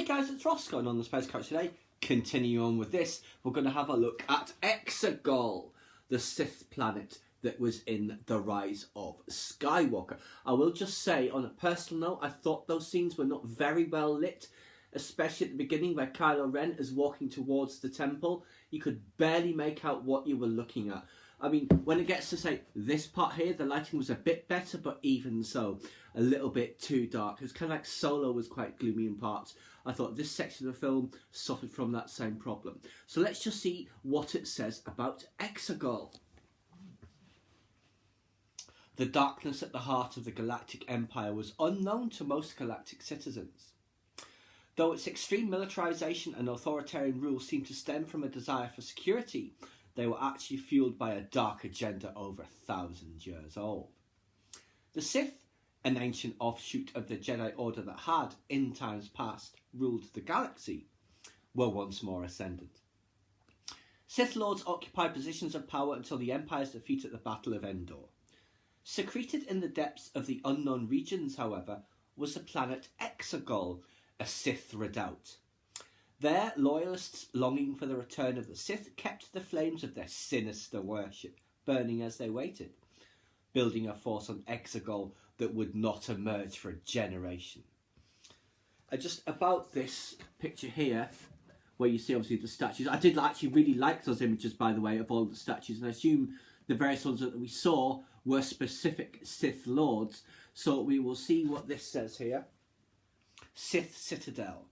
guys, it's Ross going on the Space Couch today. Continue on with this, we're going to have a look at Exegol, the Sith planet that was in The Rise of Skywalker. I will just say, on a personal note, I thought those scenes were not very well lit, especially at the beginning where Kylo Ren is walking towards the temple. You could barely make out what you were looking at. I mean, when it gets to, say, this part here, the lighting was a bit better, but even so, a little bit too dark. It was kind of like Solo was quite gloomy in parts. I thought this section of the film suffered from that same problem. So let's just see what it says about Exegol. The darkness at the heart of the Galactic Empire was unknown to most galactic citizens. Though its extreme militarization and authoritarian rule seemed to stem from a desire for security, they were actually fueled by a dark agenda over 1,000 years old. The Sith, an ancient offshoot of the Jedi Order that had, in times past, ruled the galaxy, were once more ascendant. Sith Lords occupied positions of power until the Empire's defeat at the Battle of Endor. Secreted in the depths of the unknown regions, however, was the planet Exegol, a Sith redoubt. There, loyalists longing for the return of the Sith kept the flames of their sinister worship burning as they waited, building a force on Exegol that would not emerge for a generation. Just about this picture here, where you see obviously the statues, I did actually really like those images, by the way, of all the statues, and I assume the various ones that we saw were specific Sith Lords. So we will see what this says here. Sith Citadel.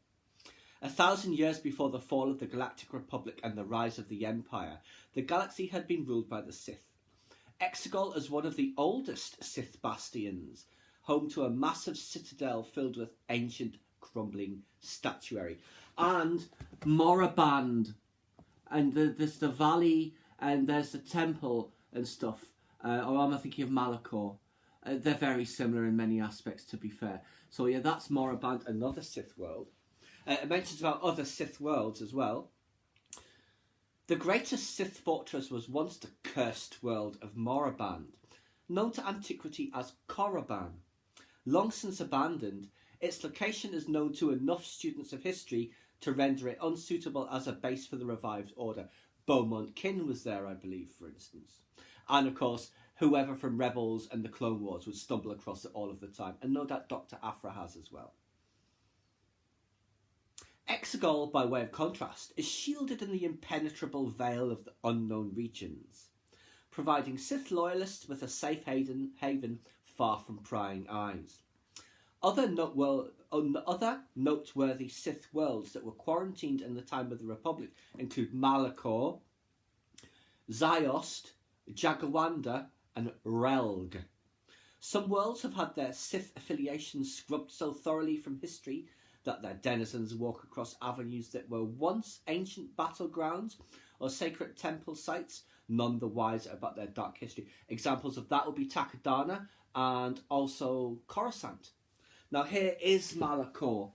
1,000 years before the fall of the Galactic Republic and the rise of the Empire, the galaxy had been ruled by the Sith. Exegol is one of the oldest Sith bastions, home to a massive citadel filled with ancient, crumbling statuary. And Moraband, and there's the valley, and there's the temple and stuff. Or am I thinking of Malachor? They're very similar in many aspects, to be fair. So yeah, that's Moraband, another Sith world. It mentions about other Sith worlds as well. The greatest Sith fortress was once the cursed world of Moraband, known to antiquity as Korriban. Long since abandoned, its location is known to enough students of history to render it unsuitable as a base for the revived order. Beaumont Kin was there, I believe, for instance. And of course, whoever from Rebels and the Clone Wars would stumble across it all of the time. And no doubt Dr. Aphra has as well. Exegol, by way of contrast, is shielded in the impenetrable veil of the unknown regions, providing Sith loyalists with a safe haven far from prying eyes. Other noteworthy Sith worlds that were quarantined in the time of the Republic include Malachor, Ziost, Jagawanda, and Relg. Some worlds have had their Sith affiliations scrubbed so thoroughly from history that their denizens walk across avenues that were once ancient battlegrounds or sacred temple sites, none the wiser about their dark history. Examples of that would be Takodana and also Coruscant. Now here is Malachor,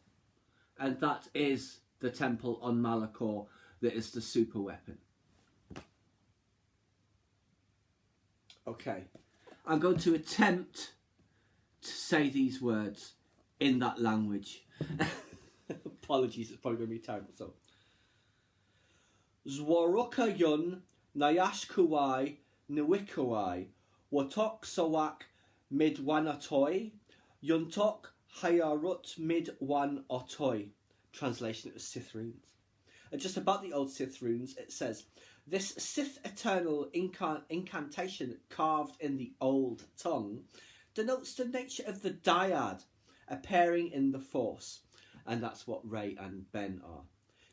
and that is the temple on Malachor that is the super weapon. Okay, I'm going to attempt to say these words in that language. Apologies, it's probably going to be terrible. So, Zwaruka yun Nayashkuwai Nwikuwai Watok Sawak Midwanatoi Yuntok Hayarut Midwan Otoi. Translation of Sith runes. And just about the old Sith runes, it says, this Sith eternal incantation carved in the old tongue denotes the nature of the dyad, appearing in the Force, and that's what Rey and Ben are.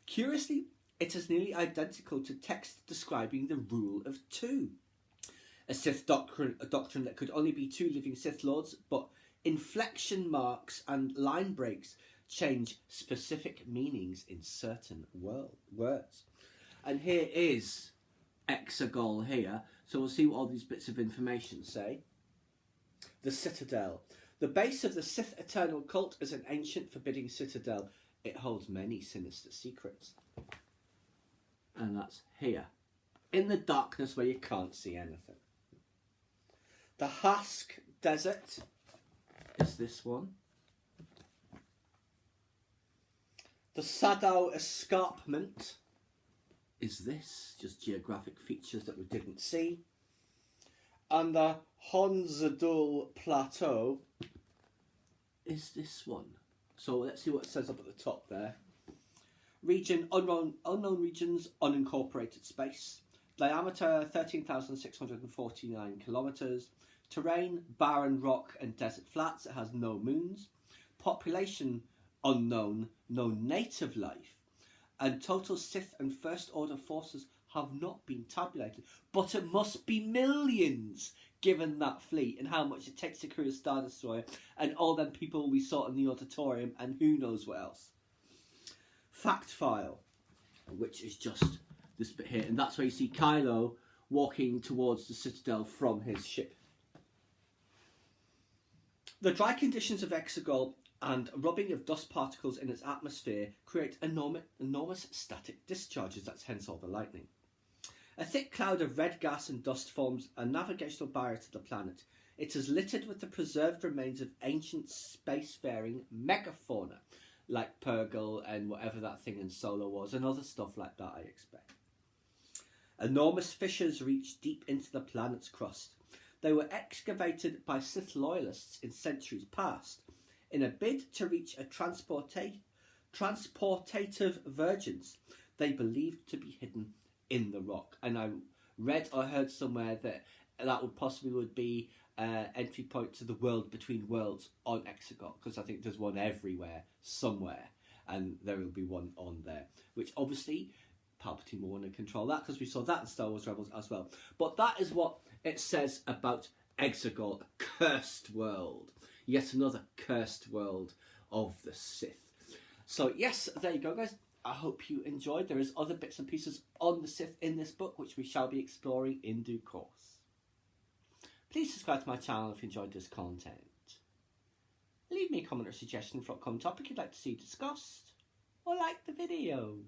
Curiously, it is nearly identical to text describing the rule of two, a Sith doctrine that could only be two living Sith Lords, but inflection marks and line breaks change specific meanings in certain words. And here is Exegol here, so we'll see what all these bits of information say. The Citadel. The base of the Sith Eternal cult is an ancient forbidding citadel. It holds many sinister secrets. And that's here, in the darkness where you can't see anything. The Hask Desert is this one. The Shadow Escarpment is this, just geographic features that we didn't see. And the Honzadul Plateau is this one. So let's see what it says up at the top there. Region, unknown regions, unincorporated space. Diameter 13,649 kilometres. Terrain, barren rock and desert flats. It has no moons. Population, unknown. No native life. And total Sith and First Order forces have not been tabulated. But it must be millions, given that fleet and how much it takes to crew a Star Destroyer and all them people we saw in the auditorium and who knows what else. Fact file, which is just this bit here, and that's where you see Kylo walking towards the Citadel from his ship. The dry conditions of Exegol and rubbing of dust particles in its atmosphere create enormous static discharges. That's hence all the lightning. A thick cloud of red gas and dust forms a navigational barrier to the planet. It is littered with the preserved remains of ancient spacefaring megafauna, like Purgle and whatever that thing in Solo was, and other stuff like that, I expect. Enormous fissures reach deep into the planet's crust. They were excavated by Sith loyalists in centuries past, in a bid to reach a transportative vergence they believed to be hidden in the rock. And I read or heard somewhere that would possibly be entry point to the world between worlds on Exegol, because I think there's one everywhere, somewhere, and there will be one on there, which obviously Palpatine will want to control that, because we saw that in Star Wars Rebels as well. But that is what it says about Exegol, a cursed world. Yet another cursed world of the Sith. So yes, there you go, guys. I hope you enjoyed. There is other bits and pieces on the Sith in this book, which we shall be exploring in due course. Please subscribe to my channel if you enjoyed this content. Leave me a comment or suggestion for an upcoming topic you'd like to see discussed, or like the video.